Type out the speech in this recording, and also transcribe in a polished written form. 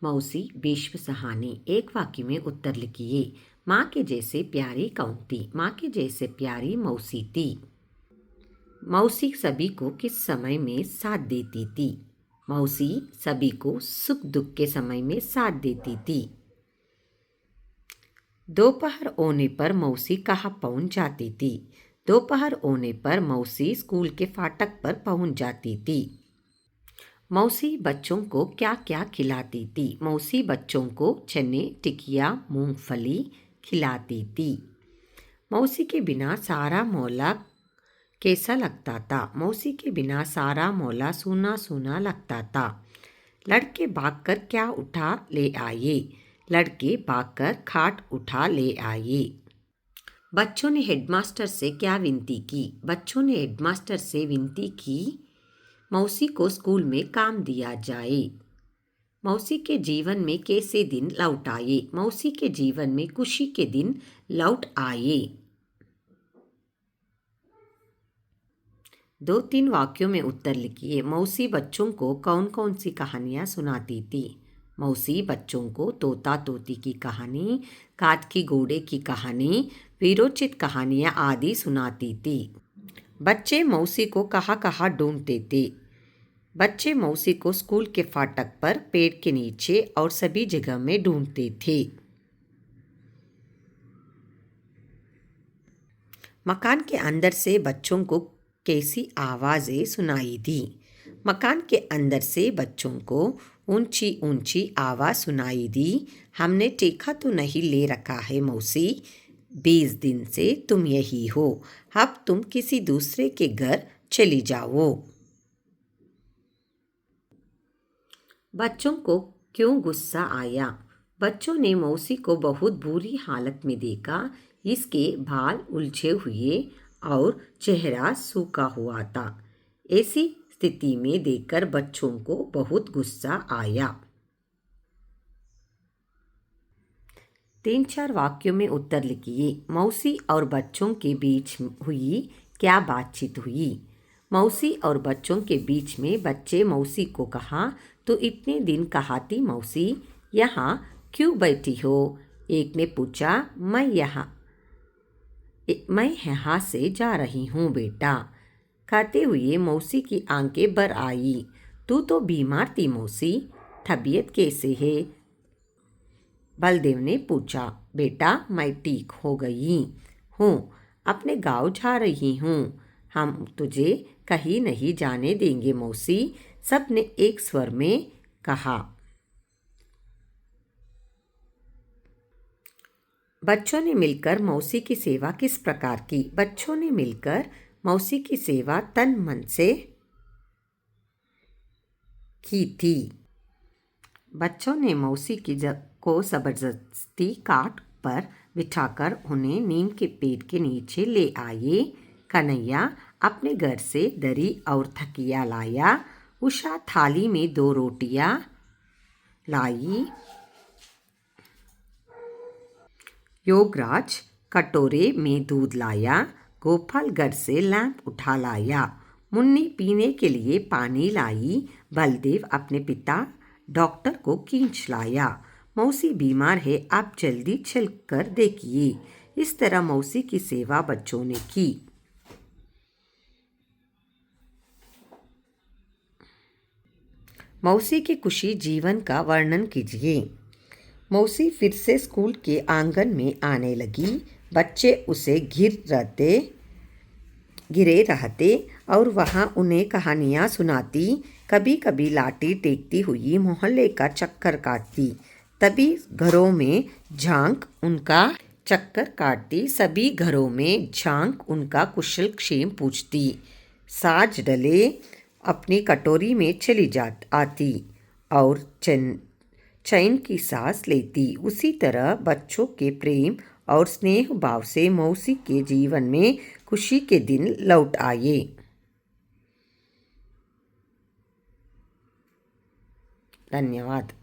मौसी विश्व सहानी। एक वाक्य में उत्तर लिखिए। माँ के जैसे प्यारी कौन थी? माँ के जैसे प्यारी मौसी थी। मौसी सभी को किस समय में साथ देती थी? मौसी सभी को सुख दुख के समय में साथ देती थी। दोपहर होने पर मौसी कहाँ पहुँच जाती थी? दोपहर होने पर मौसी स्कूल के फाटक पर पहुँच जाती थी। मौसी बच्चों को क्या क्या खिलाती थी? मौसी बच्चों को चने, टिकिया, मूंगफली खिलाती थी। मौसी के बिना सारा मोहल्ला कैसा लगता था? मौसी के बिना सारा मोहल्ला सूना सूना लगता था। लड़के भागकर क्या उठा ले आए? लड़के भागकर खाट उठा ले आए। बच्चों ने हेडमास्टर से क्या विनती की? बच्चों ने हेडमास्टर से विनती की मौसी को स्कूल में काम दिया जाए। मौसी के जीवन में कैसे दिन लौट आए? मौसी के जीवन में खुशी के दिन लौट आए। 2-3 वाक्यों में उत्तर लिखिए। मौसी बच्चों को कौन कौन सी कहानियाँ सुनाती थी? मौसी बच्चों को तोता तोती की कहानी, काठ की घोड़े की कहानी, वीरोचित कहानियाँ आदि सुनाती थी। बच्चे मौसी को कहाँ कहाँ ढूंढते थे? बच्चे मौसी को स्कूल के फाटक पर, पेड़ के नीचे और सभी जगह में ढूंढते थे। मकान के अंदर से बच्चों को कैसी आवाज़ें सुनाई दी? मकान के अंदर से बच्चों को ऊंची ऊंची आवाज़ सुनाई दी। हमने टीका तो नहीं ले रखा है मौसी, 20 दिन से तुम यही हो, अब तुम किसी दूसरे के घर चली जाओ। बच्चों को क्यों गुस्सा आया? बच्चों ने मौसी को बहुत बुरी हालत में देखा। इसके बाल उलझे हुए और चेहरा सूखा हुआ था। ऐसी स्थिति में देखकर बच्चों को बहुत गुस्सा आया। 3-4 वाक्यों में उत्तर लिखिए। मौसी और बच्चों के बीच हुई क्या बातचीत हुई? मौसी और बच्चों के बीच में बच्चे मौसी को कहा, तो इतने दिन कहाँ थी मौसी? यहाँ क्यों बैठी हो? एक ने पूछा। मैं यहाँ से जा रही हूँ बेटा। कहते हुए मौसी की आंखें भर आई। तू तो बीमार थी मौसी, तबीयत कैसे है? बलदेव ने पूछा। बेटा मैं ठीक हो गई हूँ, अपने गांव जा रही हूँ। हम तुझे कहीं नहीं जाने देंगे मौसी, सब ने एक स्वर में कहा। बच्चों ने मिलकर मौसी की सेवा किस प्रकार की? बच्चों ने मिलकर मौसी की सेवा तन मन से की थी। बच्चों ने मौसी को जबरदस्ती काट पर बिठाकर उन्हें नीम के पेड़ के नीचे ले आए। कन्हैया अपने घर से दरी और तकिया लाया। उषा थाली में 2 रोटियां लाई। योगराज कटोरे में दूध लाया। गोपाल घर से लैंप उठा लाया। मुन्नी पीने के लिए पानी लाई। बलदेव अपने पिता डॉक्टर को खींच लाया। मौसी बीमार है, आप जल्दी चल कर देखिए। इस तरह मौसी की सेवा बच्चों ने की। मौसी की खुशी जीवन का वर्णन कीजिए। मौसी फिर से स्कूल के आंगन में आने लगी। बच्चे उसे घिरे रहते और वहाँ उन्हें कहानियाँ सुनाती। कभी कभी लाठी टेकती हुई मोहल्ले का चक्कर काटती। तभी घरों में झांक सभी घरों में झांक उनका कुशल क्षेम पूछती। साज डले अपनी कटोरी में चली आती और चैन की सांस लेती। उसी तरह बच्चों के प्रेम और स्नेह भाव से मौसी के जीवन में खुशी के दिन लौट आए। धन्यवाद।